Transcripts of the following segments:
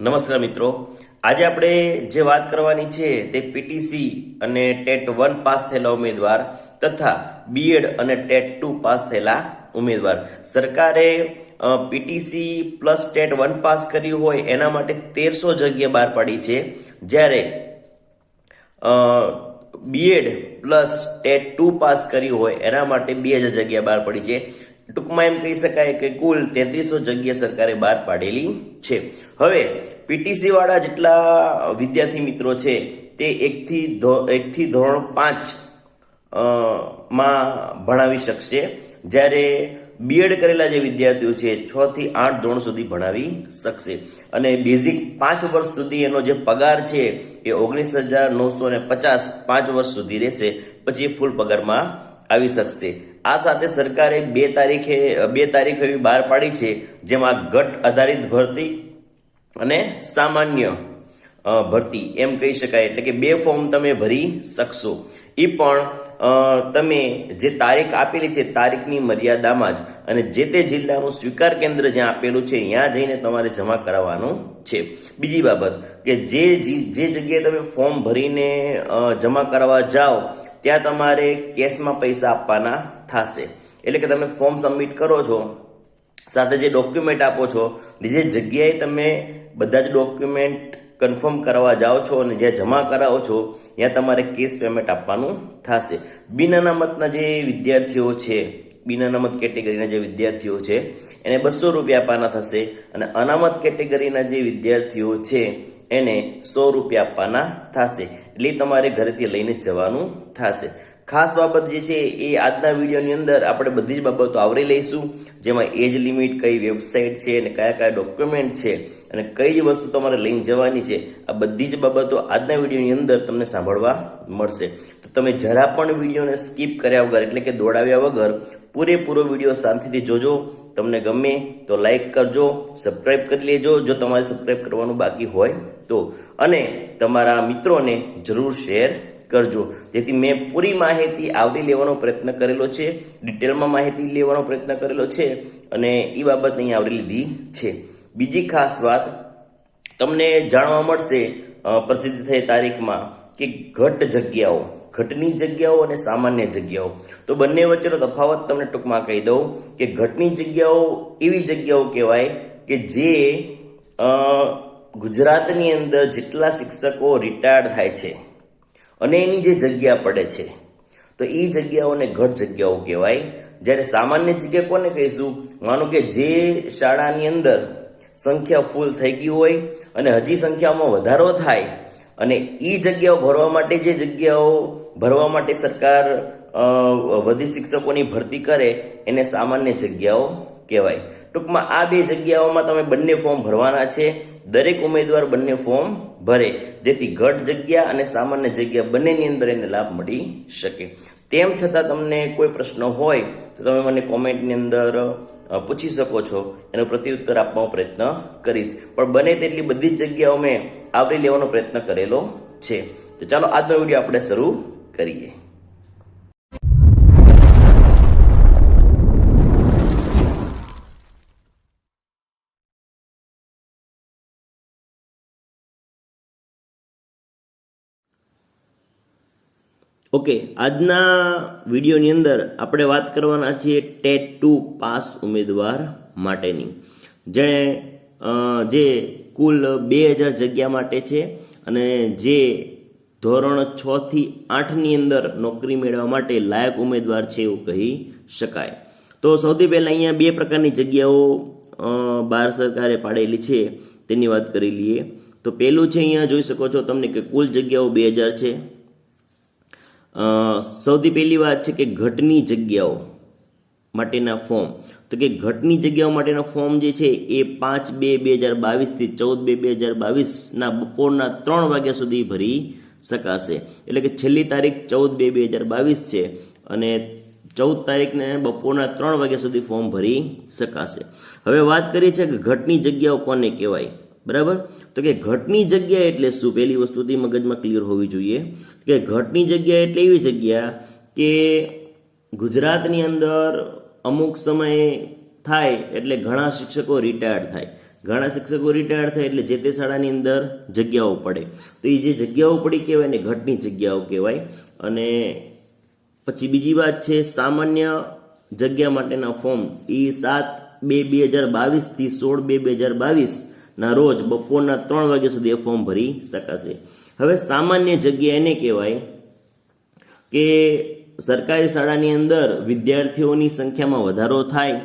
નમસ્કાર મિત્રો, આજે આપણે જે વાત કરવાની છે તે પીટીસી અને ટેટ 1 પાસ થયેલા ઉમેદવાર તથા બીએડ અને ટેટ 2 પાસ થયેલા ઉમેદવાર. સરકારે પીટીસી પ્લસ ટેટ 1 પાસ કર્યું હોય એના માટે 1300 જગ્યા બહાર પાડી છે, જ્યારે બીએડ પ્લસ ટેટ 2 પાસ કર્યું હોય એના માટે 2000 જગ્યા બહાર પડી છે. ટૂંકમાં એમ કહી શકાય કે કુલ 3300 જગ્યા સરકારે બહાર પાડેલી છે. હવે પીટીસી વાળા જેટલા વિદ્યાર્થી મિત્રો છે તે એકથી ધોરણ 5 માં ભણાવી શકશે, જ્યારે બીએડ કરેલા જે વિદ્યાર્થીઓ છે 6 થી 8 ધોરણ સુધી ભણાવી શકશે. અને બેઝિક 5 વર્ષ સુધી એનો જે પગાર છે એ 19,950 5 વર્ષ સુધી રહેશે, પછી ફૂલ પગારમાં આવી શકશે. આ સાથે સરકારે બે તારીખ એવી બહાર પાડી છે, જેમાં ગટ આધારિત ભરતી અને સામાન્ય ભરતી એમ કહી શકાય, એટલે કે 2 ફોર્મ તમે ભરી શકશો. એ પણ તમે જે તારીખ આપેલી છે તારીખની મર્યાદામાં જ, અને જે તે જિલ્લાનું સ્વીકાર કેન્દ્ર જ્યાં આપેલું છે ત્યાં જઈને તમારે જમા કરાવવાનું છે. બીજી બાબત કે જે જગ્યાએ તમે ફોર્મ ભરીને જમા કરાવવા જાઓ ત્યાં તમારે કેશમાં પૈસા આપવાના થશે. એટલે કે તમે ફોર્મ સબમિટ કરો છો, સાથે જે ડોક્યુમેન્ટ આપો છો, જે જગ્યાએ તમે બધા જ ડોક્યુમેન્ટ કન્ફર્મ કરવા જાઓ છો અને જ્યાં જમા કરાવો છો ત્યાં તમારે કેશ પેમેન્ટ આપવાનું થશે. બિન અનામતના જે વિદ્યાર્થીઓ છે, બિન અનામત કેટેગરીના જે વિદ્યાર્થીઓ છે એને 200 રૂપિયા આપવાના થશે, અને અનામત કેટેગરીના જે વિદ્યાર્થીઓ છે એને 100 રૂપિયા આપવાના થશે. એટલે તમારે ઘરેથી લઈને જવાનું થશે. ખાસ બાબત જે છે એ આજના વિડીયોની અંદર આપણે બધી જ બાબતો આવરી લઈશું, જેમાં એજ લિમિટ, કઈ વેબસાઇટ છે અને કયા ડોક્યુમેન્ટ છે અને કઈ જ વસ્તુ તમારે લઈને જવાની છે, આ બધી જ બાબતો આજના વિડીયોની અંદર તમને સાંભળવા મળશે. તો તમે જરા પણ વિડીયોને સ્કીપ કર્યા વગર, એટલે કે દોડાવ્યા વગર પૂરેપૂરો વિડીયો શાંતિથી જોજો. તમને ગમે તો લાઈક કરજો, સબસ્ક્રાઈબ કરી લેજો જો તમારે સબસ્ક્રાઈબ કરવાનું બાકી હોય તો, અને તમારા મિત્રોને જરૂર શેર કરજો, જેથી મેં પૂરી માહિતી આવરી લેવાનો પ્રયત્ન કરેલો છે, ડિટેલમાં માહિતી લેવાનો પ્રયત્ન કરેલો છે, અને એ બાબત અહીં આવરી લીધી છે. બીજી ખાસ વાત તમને જાણવા મળશે પ્રસિદ્ધ થઈ તારીખમાં કે ઘટની જગ્યાઓ અને સામાન્ય જગ્યાઓ. તો બંને વચ્ચેનો તફાવત તમને ટૂંકમાં કહી દઉં કે ઘટની જગ્યાઓ એવી જગ્યાઓ કહેવાય કે જે ગુજરાતની અંદર જેટલા શિક્ષકો રિટાયર્ડ થાય છે અને એની જે જગ્યા પડે છે તો એ જગ્યાઓને ઘટ જગ્યાઓ કહેવાય. જ્યારે સામાન્ય જગ્યા કોને કહીશું? માનો કે જે શાળાની અંદર સંખ્યા ફૂલ થઈ ગઈ હોય અને હજી સંખ્યામાં વધારો થાય અને એ જગ્યાઓ ભરવા માટે, જે જગ્યાઓ ભરવા માટે સરકાર વધી શિક્ષકોની ભરતી કરે એને સામાન્ય જગ્યાઓ કહેવાય. ટૂંકમાં આ બે જગ્યાઓમાં તમે બંને ફોર્મ ભરવાના છે. દરેક ઉમેદવાર બંને ફોર્મ ભરે, જેથી ઘટ જગ્યા અને સામાન્ય જગ્યા બંનેની અંદર એને લાભ મળી શકે. તેમ છતાં તમને કોઈ પ્રશ્ન હોય તો તમે મને કોમેન્ટની અંદર પૂછી શકો છો, એનો પ્રત્યુત્તર આપવાનો પ્રયત્ન કરીશ. પણ બને તેટલી બધી જ જગ્યાઓ મેં આવરી લેવાનો પ્રયત્ન કરેલો છે. તો ચાલો આજનો વિડીયો આપણે શરૂ કરીએ. ઓકે, આજના વિડીયોની અંદર આપણે વાત કરવાના છીએ ટેટ 2 પાસ ઉમેદવાર માટેની, જેણે જે કુલ 2000 જગ્યા માટે છે અને જે ધોરણ 6 થી 8ની અંદર નોકરી મેળવવા માટે લાયક ઉમેદવાર છે એવું કહી શકાય. તો સૌથી પહેલાં અહીંયા 2 પ્રકારની જગ્યાઓ ભારત સરકારે પાડેલી છે તેની વાત કરી લઈએ. તો પહેલું છે, અહીંયા જોઈ શકો છો તમને કે કુલ જગ્યાઓ 2000 છે. સૌથી પહેલી વાત છે કે ઘટની જગ્યાઓ માટેના ફોર્મ. તો કે ઘટની જગ્યાઓ માટેના ફોર્મ જે છે એ 5/2/2022 થી 14/2/2022 બપોરના 3 વાગ્યા સુધી ભરી શકાશે. એટલે કે છેલ્લી તારીખ 14/2/2022 છે અને 14 તારીખને બપોરના 3 વાગ્યા સુધી ફોર્મ ભરી શકાશે. હવે વાત કરી છે કે ઘટની જગ્યાઓ કોને કહેવાય, બરાબર? તો કે ઘટની જગ્યા એટલે શું? પહેલી વસ્તુથી મગજમાં ક્લિયર હોવી જોઈએ કે ઘટની જગ્યા એટલે એવી જગ્યા કે ગુજરાતની અંદર અમુક સમયે થાય એટલે ઘણા શિક્ષકો રિટાયર્ડ થાય, ઘણા શિક્ષકો રિટાયર થાય એટલે જે તે શાળાની અંદર જગ્યાઓ પડે, તો એ જે જગ્યાઓ પડી કહેવાય ને ઘટની જગ્યાઓ કહેવાય. અને પછી બીજી વાત છે સામાન્ય જગ્યા માટેના ફોર્મ એ 7/2/2022 થી 16/2/2022 ના રોજ બપોરના 3 વાગ્યા સુધી એ ફોર્મ ભરી શકાશે. હવે સામાન્ય જગ્યા એને કહેવાય કે સરકારી શાળાની અંદર વિદ્યાર્થીઓની સંખ્યામાં વધારો થાય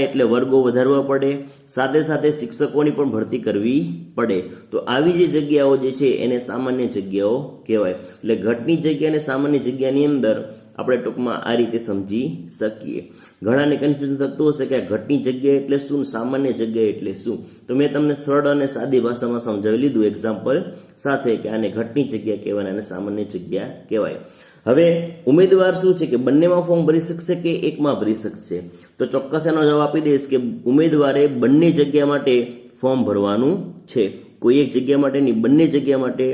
એટલે વર્ગો વધારવા પડે, સાથે સાથે શિક્ષકોની પણ ભરતી કરવી પડે. તો આવી જે જગ્યાઓ જે છે એને સામાન્ય જગ્યાઓ કહેવાય. એટલે ઘટની જગ્યા અને સામાન્ય જગ્યાની અંદર આપણે ટૂંકમાં આ રીતે સમજી શકીએ. ઘણાને કન્ફ્યુઝન થતું હશે કે આ ઘટની જગ્યા એટલે શું, સામાન્ય જગ્યા એટલે શું. તો મેં તમને સરળ અને સાદી ભાષામાં સમજાવી લીધું એક્ઝામ્પલ સાથે કે આને ઘટની જગ્યા કહેવાય અને સામાન્ય જગ્યા કહેવાય. હવે ઉમેદવાર શું છે કે બંનેમાં ફોર્મ ભરી શકશે કે એકમાં ભરી શકશે? તો ચોક્કસ એનો જવાબ આપી દઈશ કે ઉમેદવારે બંને જગ્યા માટે ફોર્મ ભરવાનું છે. કોઈ એક જગ્યા માટે નહીં, બંને જગ્યા માટે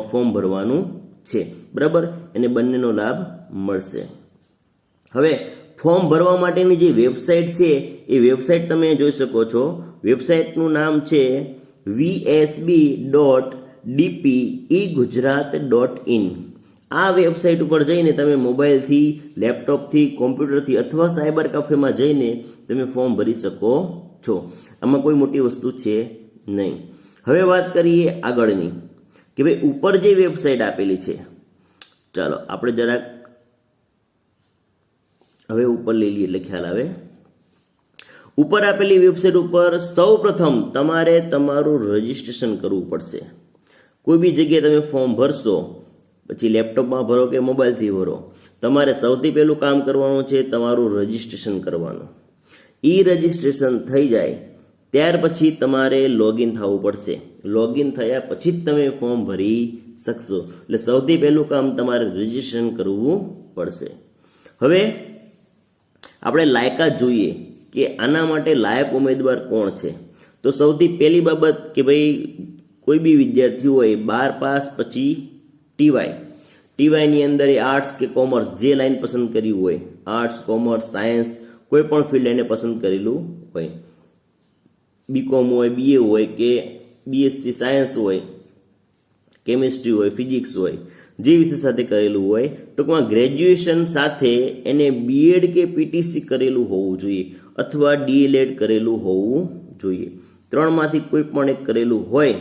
ફોર્મ ભરવાનું છે. બરાબર, એને બંનેનો લાભ મળશે. હવે ફોર્મ ભરવા માટેની જે વેબસાઇટ છે એ વેબસાઇટ તમે જોઈ શકો છો. વેબસાઇટનું નામ છે vsb.dpegujarat.in. આ વેબસાઇટ ઉપર જઈને તમે મોબાઈલથી, લેપટોપથી, કોમ્પ્યુટરથી અથવા સાયબર કાફેમાં જઈને તમે ફોર્મ ભરી શકો છો. આમાં કોઈ મોટી વસ્તુ છે નહીં. હવે વાત કરીએ આગળની કે ભાઈ ઉપર જે વેબસાઇટ આપેલી છે, ચાલો આપણે જરાક હવે ઉપર લઈ લઈએ એટલે ખ્યાલ આવે. ઉપર આપેલી વેબસાઇટ ઉપર સૌ પ્રથમ તમારે તમારું રજીસ્ટ્રેશન કરવું પડશે. કોઈ બી જગ્યાએ તમે ફોર્મ ભરશો, પછી લેપટોપમાં ભરો કે મોબાઈલથી ભરો, તમારે સૌથી પહેલું કામ કરવાનું છે તમારું રજીસ્ટ્રેશન કરવાનું. રજીસ્ટ્રેશન થઈ જાય ત્યાર પછી તમારે લોગિન થવું પડશે. લોગિન થયા પછી જ તમે ફોર્મ ભરી શકશો. એટલે સૌથી પહેલું કામ તમારે રજીસ્ટ્રેશન કરવું પડશે. હવે આપણે લાયકાત જોઈએ કે આના માટે લાયક ઉમેદવાર કોણ છે. તો સૌથી પહેલી બાબત કે ભાઈ કોઈ બી વિદ્યાર્થી હોય 12 પાસ પછી ટીવાયની અંદર એ આર્ટ્સ કે કોમર્સ જે લાઈન પસંદ કરી હોય, આર્ટ્સ, કોમર્સ, સાયન્સ કોઈ પણ ફિલ્ડ એને પસંદ કરેલું હોય, બીકોમ હોય, બીએ હોય કે બીએસસી સાયન્સ હોય, કેમિસ્ટ્રી હોય, ફિઝિક્સ હોય, જે વિષય સાથે કરેલું હોય, ટૂંકમાં ગ્રેજ્યુએશન સાથે એને બીએડ કે પીટીસી કરેલું હોવું જોઈએ અથવા ડીએલએડ કરેલું હોવું જોઈએ. 3માંથી કોઈ પણ એક કરેલું હોય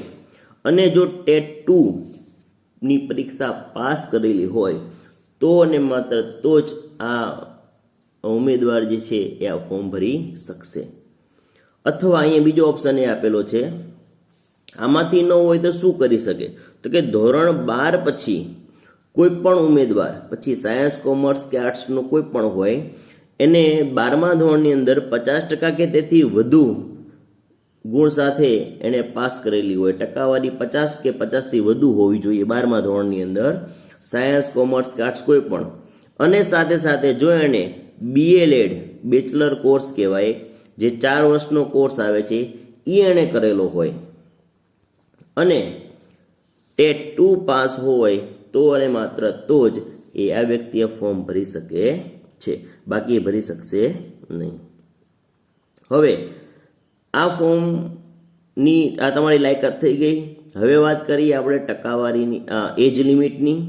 અને જો ટેટ 2ની પરીક્ષા પાસ કરેલી હોય તો અને માત્ર તો જ આ ઉમેદવાર જે છે એ આ ફોર્મ ભરી શકશે. અથવા અહીંયા બીજો ઓપ્શન એ આપેલો છે, આમાંથી ન હોય તો શું કરી શકે? તો કે ધોરણ 12 પછી કોઈ પણ ઉમેદવાર, પછી સાયન્સ, કોમર્સ કે આર્ટ્સનો કોઈ પણ હોય, એને 12મા ધોરણની અંદર 50% કે તેથી વધુ ગુણ સાથે એને પાસ કરેલી હોય. ટકાવારી 50 કે 50થી વધુ હોવી જોઈએ 12મા ધોરણની અંદર, સાયન્સ, કોમર્સ કે આર્ટ્સ કોઈ પણ. અને સાથે સાથે જો એને બીએલએડ બેચલર કોર્સ કહેવાય, જે 4 વર્ષનો કોર્સ આવે છે, એ એણે કરેલો હોય અને ટેટ 2 પાસ હોય તો અને માત્ર તો જ એ આ વ્યક્તિ ફોર્મ ભરી શકે છે, બાકી ભરી શકશે નહીં. હવે આ ફોર્મની આ તમારી લાયકાત થઈ ગઈ. હવે વાત કરીએ આપણે ટકાવારીની, એજ લિમિટની.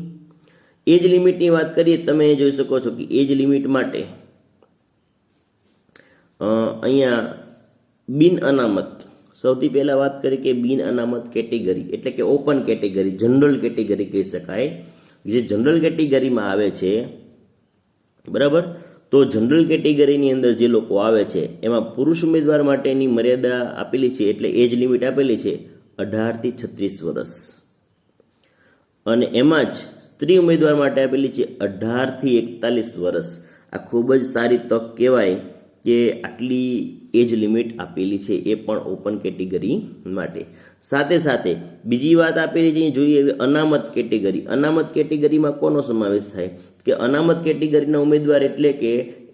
એજ લિમિટની વાત કરીએ, તમે જોઈ શકો છો કે એજ લિમિટ માટે અહીંયા બિન અનામત, સૌથી પહેલા વાત કરી કે બિન અનામત કેટેગરી એટલે કે ઓપન કેટેગરી, જનરલ કેટેગરી કહી શકાય. જે જનરલ કેટેગરીમાં આવે છે, બરાબર, તો જનરલ કેટેગરીની અંદર જે લોકો આવે છે એમાં પુરુષ ઉમેદવાર માટેની મર્યાદા આપેલી છે, એટલે એજ લિમિટ આપેલી છે 18 થી 36 વર્ષ. અને એમાં જ સ્ત્રી ઉમેદવાર માટે આપેલી છે 18 થી 41 વર્ષ. આ ખૂબ જ સારી તક કહેવાય કે આટલી એજ લિમિટ આપેલી છે, એ પણ ઓપન કેટેગરી માટે. સાથે સાથે બીજી વાત આપેલી છે જોઈએ અનામત કેટેગરી. અનામત કેટેગરીમાં કોનો સમાવેશ થાય કે અનામત કેટેગરીના ઉમેદવાર એટલે કે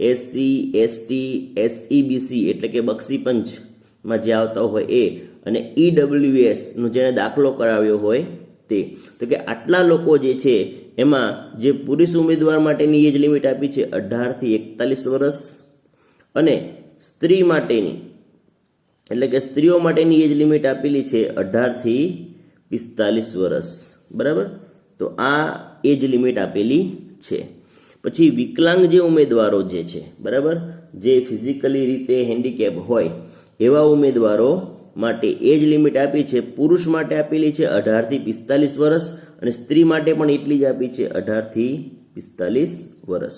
એસસી, એસટી, એસઈબીસી એટલે કે બક્ષી પંચમાં જે આવતા હોય એ, અને ઈડબ્લ્યુએસ નો જેને દાખલો કરાવ્યો હોય તે. તો કે આટલા લોકો જે છે એમાં જે પુરુષ ઉમેદવાર માટેની એજ લિમિટ આપી છે 18 થી 41 વર્ષ અને સ્ત્રી માટેની એટલે કે સ્ત્રીઓ માટેની એજ લિમિટ આપેલી છે 18 થી 45 વર્ષ, બરાબર. તો આ એજ લિમિટ આપેલી છે. પછી વિકલાંગ જે ઉમેદવારો જે છે, બરાબર, જે ફિઝિકલી રીતે હેન્ડીકેપ હોય એવા ઉમેદવારો માટે એજ લિમિટ આપી છે. પુરુષ માટે આપેલી છે 18 થી 45 વર્ષ અને સ્ત્રી માટે પણ એટલી જ આપી છે 18 થી 45 વર્ષ.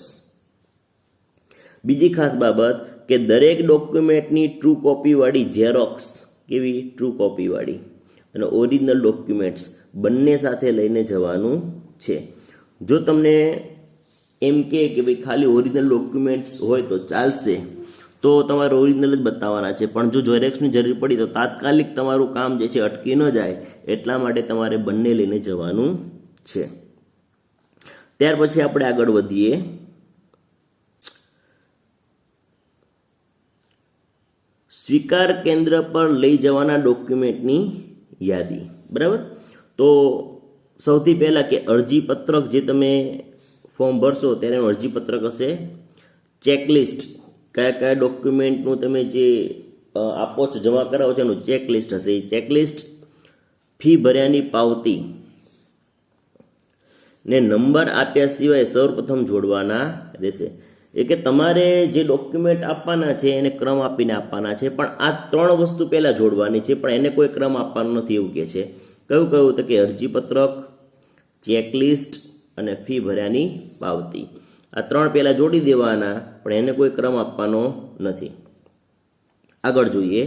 બીજી ખાસ બાબત કે દરેક ડોક્યુમેન્ટની ટ્રુ કોપી વાળી ઝેરોક્સ, કેવી ટ્રુ કોપી વાળી, અને ઓરિજિનલ ડોક્યુમેન્ટ્સ બંને સાથે લઈને જવાનું છે. જો તમને એમ કે ભાઈ ખાલી ઓરિજિનલ ડોક્યુમેન્ટ્સ હોય તો ચાલશે, તો તમારે ઓરિજિનલ જ બતાવવાના છે. પણ જો ઝેરોક્સની જરૂર પડી તો તાત્કાલિક તમારું કામ જે છે અટકી ન જાય એટલા માટે તમારે બંને લઈને જવાનું છે. ત્યાર પછી આપણે આગળ વધીએ. સ્વીકાર કેન્દ્ર પર લઈ જવાના ડોક્યુમેન્ટની યાદી, બરાબર. તો સૌથી પહેલા કે અરજી પત્રક જે તમે ફોર્મ ભરશો ત્યારે અરજી પત્રક હશે. ચેકલિસ્ટ, કયા કયા ડોક્યુમેન્ટનું તમે જે આપો છો, જમા કરાવો છો એનું ચેકલિસ્ટ હશે. એ ચેકલિસ્ટ, ફી ભર્યાની પાવતી ને નંબર આપ્યા સિવાય સૌપ્રથમ જોડવાના રહેશે. એ કે તમારે જે ડોક્યુમેન્ટ આપવાના છે એને ક્રમ આપીને આપવાના છે, પણ આ 3 વસ્તુ પહેલા જોડવાની છે, પણ એને કોઈ ક્રમ આપવાનો નથી એવું કે છે. કયું કયું? તો કે અરજીપત્રક, ચેકલિસ્ટ અને ફી ભર્યાની પાવતી. આ 3 પહેલા જોડી દેવાના, પણ એને કોઈ ક્રમ આપવાનો નથી. આગળ જોઈએ.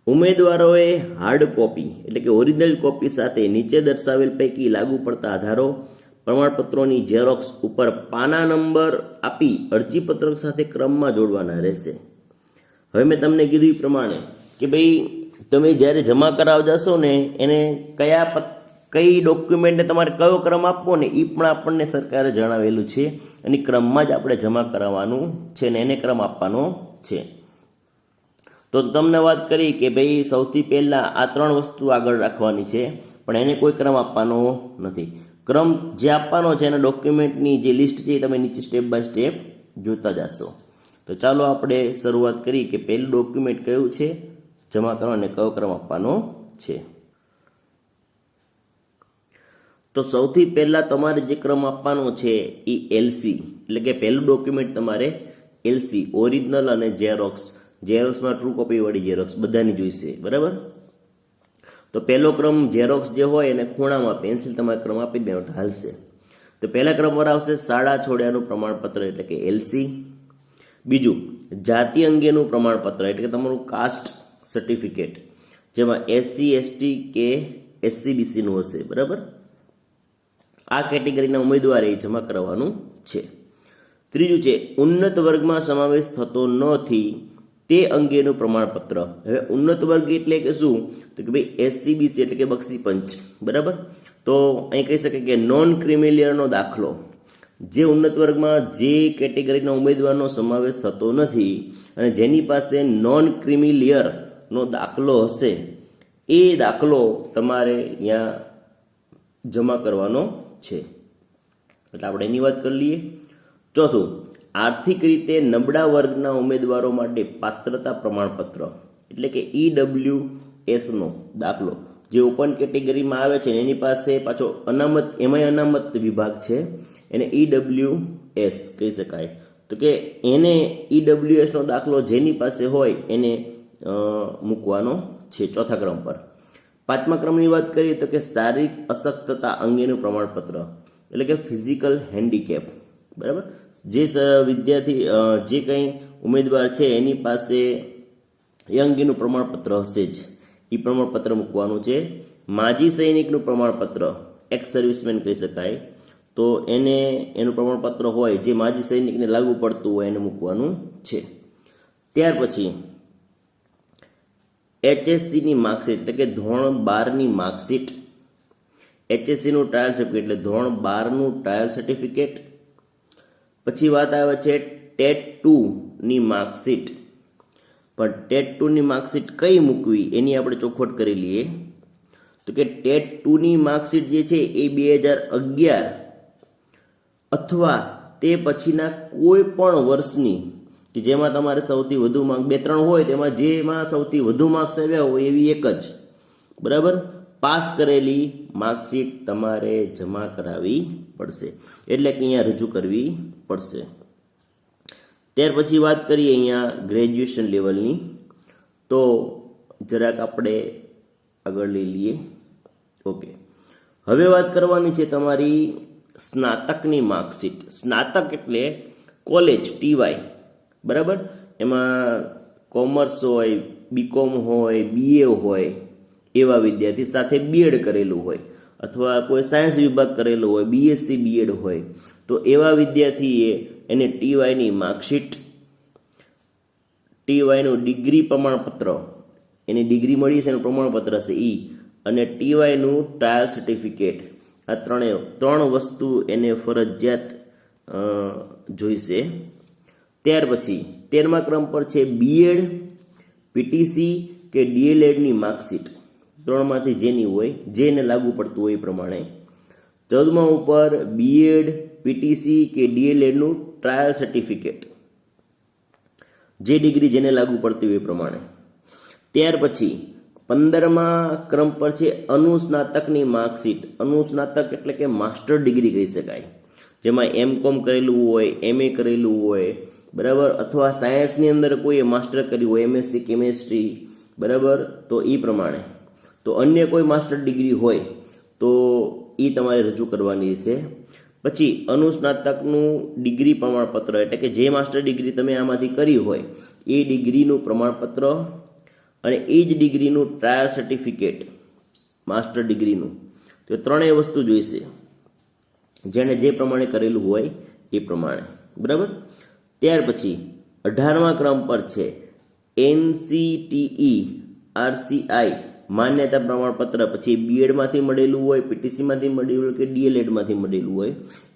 ઉમેદવારોએ હાર્ડ કોપી એટલે કે ઓરિજિનલ કોપી સાથે નીચે દર્શાવેલ પૈકી લાગુ પડતા આધારો, પ્રમાણપત્રોની ઝેરોક્સ ઉપર પાના નંબર આપી અરજીપત્રક સાથે ક્રમમાં જોડવાના રહેશે. હવે મેં તમને કીધું એ પ્રમાણે કે ભાઈ તમે જ્યારે જમા કરાવવા જશો ને એને કઈ ડોક્યુમેન્ટને તમારે કયો ક્રમ આપવો ને એ પણ આપણને સરકારે જણાવેલું છે, અને ક્રમમાં જ આપણે જમા કરાવવાનું છે ને એને ક્રમ આપવાનો છે. તો તમને વાત કરી કે ભાઈ સૌથી પહેલા આ 3 વસ્તુ આગળ રાખવાની છે, પણ એને કોઈ ક્રમ આપવાનો નથી. ક્રમ જે આપવાનો છે એના ડોક્યુમેન્ટની જે લિસ્ટ છે એ તમે નીચે સ્ટેપ બાય સ્ટેપ જોતા જશો. તો ચાલો આપણે શરૂઆત કરી કે પહેલું ડોક્યુમેન્ટ કયું છે જમા કરવાનો અને કયો ક્રમ આપવાનો છે. તો સૌથી પહેલા તમારે જે ક્રમ આપવાનો છે એ એલસી, એટલે કે પહેલું ડોક્યુમેન્ટ તમારે એલસી, ઓરિજિનલ અને ઝેરોક્સ. ઝેરોક્સમાં ટ્રુ કોપી વાળી ઝેરોક્સ બધાની જોઈશે, બરાબર. તો પહેલો ક્રમ ઝેરોક્સ જે હોય એને ખૂણામાં પેન્સિલ તમારે ક્રમ આપી દેવાનો હાલશે. તો પહેલા ક્રમ પર આવશે શાળા છોડ્યાનું પ્રમાણપત્ર એટલે કે એલસી. બીજું જાતિ અંગેનું પ્રમાણપત્ર એટલે કે તમારું કાસ્ટ સર્ટિફિકેટ, જેમાં એસસી એસટી કે એસસીબીસીનું હશે, બરાબર. આ કેટેગરીના ઉમેદવારે જમા કરવાનું છે. ત્રીજું છે ઉન્નત વર્ગમાં સમાવેશ થતો નથી તે અંગેનું પ્રમાણપત્ર. હવે ઉન્નત વર્ગ એટલે કે શું? તો કે ભાઈ એસસીબીસી એટલે કે બક્ષી પંચ, બરાબર. તો અહીં કહી શકાય કે નોન ક્રિમિલિયરનો દાખલો. જે ઉન્નત વર્ગમાં જે કેટેગરીના ઉમેદવારનો સમાવેશ થતો નથી અને જેની પાસે નોન ક્રિમિલિયરનો દાખલો હશે એ દાખલો તમારે અહીંયા જમા કરવાનો છે. એટલે આપણે એની વાત કરી લઈએ. ચોથું, આર્થિક રીતે નબળા વર્ગના ઉમેદવારો માટે પાત્રતા પ્રમાણપત્ર એટલે કે EWS નો દાખલો. જે ઓપન કેટેગરીમાં આવે છે એની પાસે પાછો અનામત, એમાંય અનામત વિભાગ છે, એને EWS કહી શકાય. તો કે એને EWS નો દાખલો જેની પાસે હોય એને મૂકવાનો છે ચોથા ક્રમ પર. પાંચમા ક્રમની વાત કરીએ તો કે શારીરિક અશક્તતા અંગેનું પ્રમાણપત્ર એટલે કે ફિઝિકલ હેન્ડીકેપ, બરાબર. જે વિદ્યાર્થી જે કંઈ ઉમેદવાર છે એની પાસે એ અંગેનું પ્રમાણપત્ર હશે જ, એ પ્રમાણપત્ર મૂકવાનું છે. માજી સૈનિકનું પ્રમાણપત્ર, એક્સ સર્વિસમેન કહી શકાય, તો એનું પ્રમાણપત્ર હોય જે માજી સૈનિકને લાગુ પડતું હોય એને મૂકવાનું છે. ત્યાર પછી HSCની માર્કશીટ એટલે કે ધોરણ 12ની માર્કશીટ, HSCનું ટ્રાયલ સર્ટિફિકેટ એટલે ધોરણ 12નું ટ્રાયલ સર્ટિફિકેટ. પછી વાત આવે છે ટેટ 2ની માર્કશીટ. પણ ટેટ 2ની માર્કશીટ કઈ મૂકવી એની આપણે ચોખવટ કરી લઈએ. તો કે ટેટ 2ની માર્કશીટ જે છે એ 2011 અથવા તે પછીના કોઈ પણ વર્ષની કે જેમાં તમારે સૌથી વધુ માર્ક 2-3 હોય તેમાં જેમાં સૌથી વધુ માર્ક્સ આવ્યા હોય એવી એક જ, બરાબર, પાસ કરેલી માર્કશીટ તમારે જમા કરાવવી પડશે, એટલે કે અહીંયા રજૂ કરવી પડશે. ત્યાર પછી વાત કરીએ અહીંયા ગ્રેજ્યુએશન લેવલની, તો જરાક આપણે આગળ લઈ લઈએ. ઓકે, હવે વાત કરવાની છે તમારી સ્નાતકની માર્કશીટ. સ્નાતક એટલે કોલેજ, ટીવાય, બરાબર, એમાં કોમર્સ હોય, બીકોમ હોય, બીએ હોય એવા વિદ્યાર્થી, સાથે બીએડ કરેલું હોય અથવા કોઈ સાયન્સ વિભાગ કરેલો હોય, બીએસસી બીએડ હોય, તો એવા વિદ્યાર્થીએ એને ટીવાયની માર્કશીટ, ટીવાયનું ડિગ્રી પ્રમાણપત્ર, એની ડિગ્રી મળી છે એનું પ્રમાણપત્ર છે એ, અને ટીવાયનું ટ્રાયલ સર્ટિફિકેટ, આ ત્રણ વસ્તુ એને ફરજિયાત જોઈશે. ત્યાર પછી 13મા ક્રમ પર છે બીએડ, પીટીસી કે ડીએલએડની માર્કશીટ, ત્રણમાંથી જેની હોય, જેને લાગુ પડતું હોય એ પ્રમાણે. 14મા ઉપર બીએડ, પીટીસી કે ડીએલએડનું ટ્રાયલ સર્ટિફિકેટ, જે ડિગ્રી જેને લાગુ પડતી હોય એ પ્રમાણે. ત્યાર પછી 15મા ક્રમ પર છે અનુસ્નાતકની માર્કશીટ. અનુસ્નાતક એટલે કે માસ્ટર ડિગ્રી કહી શકાય, જેમાં એમકોમ કરેલું હોય, એમએ કરેલું હોય, બરાબર, અથવા સાયન્સની અંદર કોઈએ માસ્ટર કર્યું હોય, એમએસસી કેમેસ્ટ્રી, બરાબર, તો એ પ્રમાણે. તો અન્ય કોઈ માસ્ટર ડિગ્રી હોય તો એ તમારે રજૂ કરવાની છે. પછી અનુસ્નાતકનું ડિગ્રી પ્રમાણપત્ર, એટલે કે જે માસ્ટર ડિગ્રી તમે આમાંથી કરી હોય એ ડિગ્રીનું પ્રમાણપત્ર અને એ જ ડિગ્રીનું ટ્રાયલ સર્ટિફિકેટ, માસ્ટર ડિગ્રીનું, તો ત્રણેય વસ્તુ જોઈશે, જેણે જે પ્રમાણે કરેલું હોય એ પ્રમાણે, બરાબર. ત્યાર પછી 18મા ક્રમ પર છે એનસીટીઈ આરસીઆઈ માન્યતા પ્રમાણપત્ર. પછી બીએડમાંથી મળેલું હોય, પીટીસીમાંથી મળેલું હોય કે ડીએલએડમાંથી મળેલું હોય,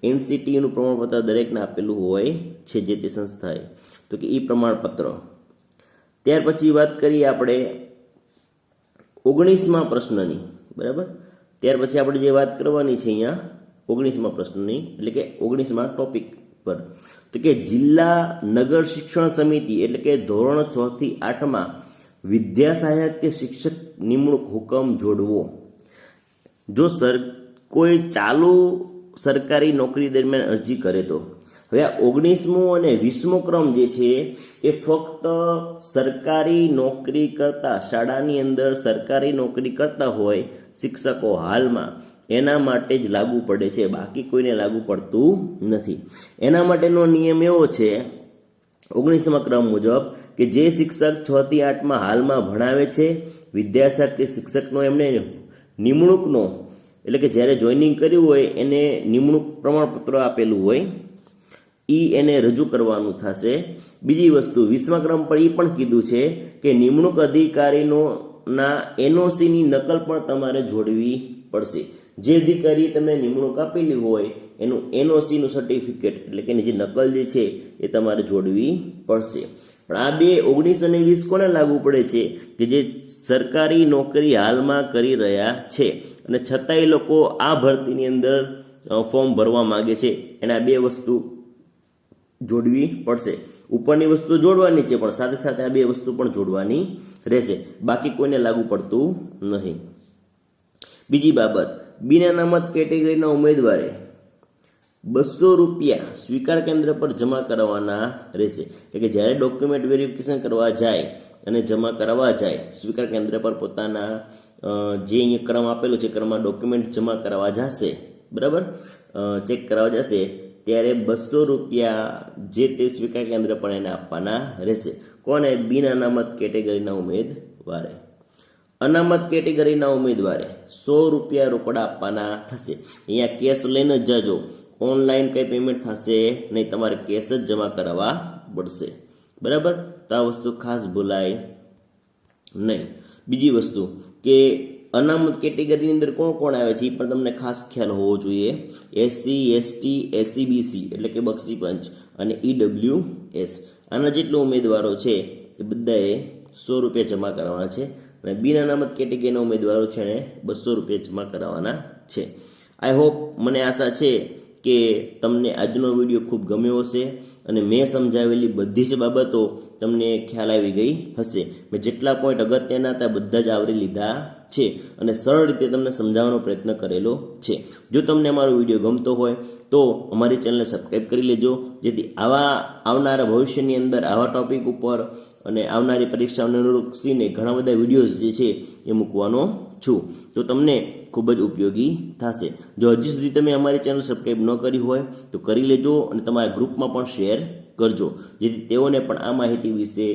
એનસીટીઈનું પ્રમાણપત્ર દરેકને આપેલું હોય છે જે તે સંસ્થાએ, તો કે એ પ્રમાણપત્ર. ત્યાર પછી વાત કરીએ આપણે 19મા પ્રશ્નની, બરાબર. ત્યાર પછી આપણે જે વાત કરવાની છે અહીંયા 19મા પ્રશ્નની, એટલે કે 19મા ટોપિક પર, તો કે જિલ્લા નગર શિક્ષણ સમિતિ એટલે કે ધોરણ 6 થી 8માં વિદ્યા સહાયક કે શિક્ષક નિમણૂક હુકમ જોડવો. જો કોઈ ચાલુ સરકારી નોકરી દરમિયાન અરજી કરે તો. હવે આ 19મો અને 20મો ક્રમ જે છે એ ફક્ત સરકારી નોકરી કરતા, શાળાની અંદર સરકારી નોકરી કરતા હોય શિક્ષકો હાલમાં, એના માટે જ લાગુ પડે છે, બાકી કોઈને લાગુ પડતું નથી. એના માટેનો નિયમ એવો છે 19મા ક્રમ મુજબ કે જે શિક્ષક 6 થી 8માં હાલમાં ભણાવે છે, વિદ્યાસહાયક કે શિક્ષકનો એમને નિમણૂકનો, એટલે કે જ્યારે જોઈનિંગ કર્યું હોય એને નિમણૂક પ્રમાણપત્ર આપેલું હોય, એને રજૂ કરવાનું થશે. બીજી વસ્તુ 20મા ક્રમ પર એ પણ કીધું છે કે નિમણૂક અધિકારીના એનઓસીની નકલ પણ તમારે જોડવી પડશે. જે અધિકારી તમને નિમણૂક આપેલી હોય એનું એનઓસીનું સર્ટિફિકેટ, એટલે કે એની જે નકલ જે છે એ તમારે જોડવી પડશે. પણ આ બે 19 અને 20 કોને લાગુ પડે છે? કે જે સરકારી નોકરી હાલમાં કરી રહ્યા છે અને છતાંય લોકો આ ભરતીની અંદર ફોર્મ ભરવા માંગે છે, એના બે વસ્તુ જોડવી પડશે. ઉપરની વસ્તુ જોડવાની છે પણ સાથે સાથે આ બે વસ્તુ પણ જોડવાની રહેશે, બાકી કોઈને લાગુ પડતું નહીં. બીજી બાબત, બિન અનામત કેટેગરીના ઉમેદવારે 200 રૂપિયા સ્વીકાર કેન્દ્ર પર જમા કરાવવાના રહેશે. એટલે કે જ્યારે ડોક્યુમેન્ટ વેરિફિકેશન કરવા જાય અને જમા કરાવવા જાય સ્વીકાર કેન્દ્ર પર, પોતાના જે અહીંયા ક્રમ આપેલો છે ક્રમમાં ડોક્યુમેન્ટ જમા કરાવવા જશે, બરાબર, ચેક કરાવવા જશે, ત્યારે 200 રૂપિયા જે તે સ્વીકાર કેન્દ્ર પર એને આપવાના રહેશે. કોને? બિન અનામત કેટેગરીના ઉમેદવારે. અનામત કેટેગરીના ઉમેદવારે 100 રૂપિયા રોકડા આપવાના થશે. અહીંયા કેશ લઈને જ જાજો, ઓનલાઈન કંઈ પેમેન્ટ થશે નહીં, તમારે કેશ જ જમા કરાવવા પડશે, બરાબર. તો આ વસ્તુ ખાસ ભૂલાય નહીં. બીજી વસ્તુ કે અનામત કેટેગરીની અંદર કોણ કોણ આવે છે એ પણ તમને ખાસ ખ્યાલ હોવો જોઈએ. એસસી, એસટી, એસસીબીસી એટલે કે બક્ષી પંચ અને ઈડબ્લ્યુએસ, આના જેટલા ઉમેદવારો છે એ બધાએ 100 રૂપિયા જમા કરવાના છે અને બિન અનામત કેટેગરીના ઉમેદવારો છે એને 200 રૂપિયા જમા કરાવવાના છે. આઈ હોપ, મને આશા છે કે તમને આજનો વિડીયો ખૂબ ગમ્યો હશે અને મેં સમજાવેલી બધી જ બાબતો તમને ખ્યાલ આવી ગઈ હશે. મેં જેટલા પોઈન્ટ અગત્યના હતા બધા જ આવરી લીધા છે અને સરળ રીતે તમને સમજાવવાનો પ્રયત્ન કરેલો છે. જો તમને અમારો વિડીયો ગમતો હોય તો અમારી ચેનલને સબસ્ક્રાઈબ કરી લેજો, જેથી આવનારા ભવિષ્યની અંદર આવા ટોપિક ઉપર અને આવનારી પરીક્ષાઓને અનુલક્ષીને ઘણા બધા વિડીયોઝ જે છે એ મૂકવાનો છું, તો તમને ખૂબ જ ઉપયોગી થશે. જો હજી સુધી તમે અમારી ચેનલ સબસ્ક્રાઈબ ન કરી હોય તો કરી લેજો અને તમારા ગ્રુપમાં પણ શેર કરજો, જેથી તેઓને પણ આ માહિતી વિશે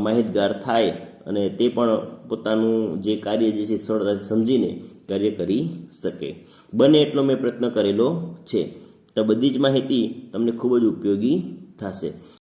માહિતગાર થાય અને તે પણ પોતાનું જે કાર્ય જે છે સરળતાથી સમજીને કાર્ય કરી શકે. બને એટલો મેં પ્રયત્ન કરેલો છે, તો બધી જ માહિતી તમને ખૂબ જ ઉપયોગી થશે.